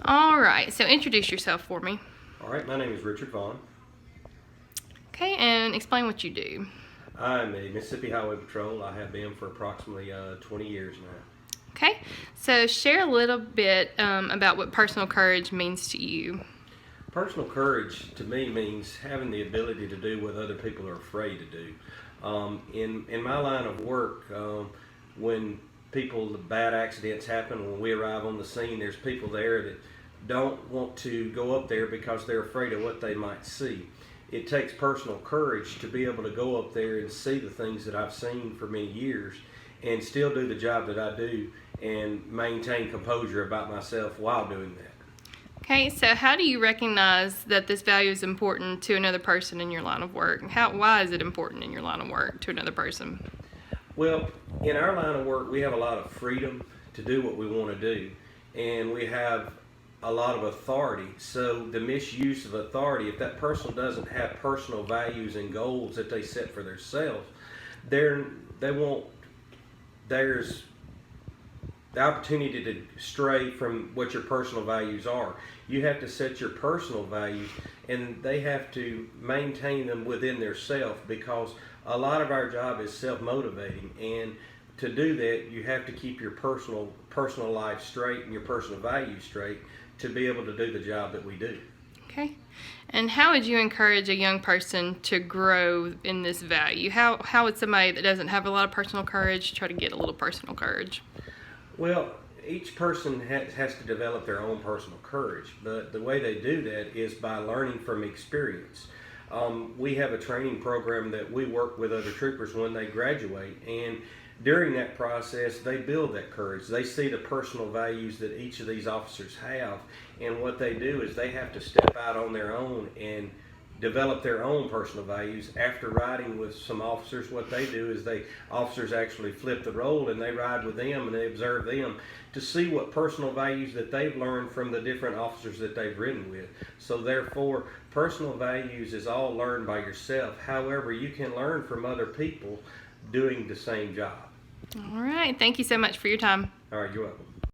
All right, so introduce yourself for me. All right, my name is Richard Vaughn. Okay, and explain what you do. I'm a Mississippi Highway Patrol. I have been for approximately 20 years now. Okay, so share a little bit about what personal courage means to you. Personal courage to me means having the ability to do what other people are afraid to do. In my line of work, when bad accidents happen, when we arrive on the scene, there's people there that don't want to go up there because they're afraid of what they might see. It takes personal courage to be able to go up there and see the things that I've seen for many years and still do the job that I do and maintain composure about myself while doing that. Okay, so how do you recognize that this value is important to another person in your line of work? Why is it important in your line of work to another person? Well, in our line of work, we have a lot of freedom to do what we want to do, and we have a lot of authority. So the misuse of authority, if that person doesn't have personal values and goals that they set for themselves, they won't. There's the opportunity to stray from what your personal values are. You have to set your personal values, and they have to maintain them within their self, because a lot of our job is self-motivating, and to do that you have to keep your personal life straight and your personal values straight to be able to do the job that we do. Okay, and how would you encourage a young person to grow in this value? How would somebody that doesn't have a lot of personal courage try to get a little personal courage? Well, each person has to develop their own personal courage, but the way they do that is by learning from experience. We have a training program that we work with other troopers when they graduate, and during that process they build that courage. They see the personal values that each of these officers have, and what they do is they have to step out on their own and develop their own personal values. After riding with some officers, what they do is officers actually flip the role and they ride with them and they observe them to see what personal values that they've learned from the different officers that they've ridden with. So therefore, personal values is all learned by yourself. However, you can learn from other people doing the same job. All right, thank you so much for your time. All right, you're welcome.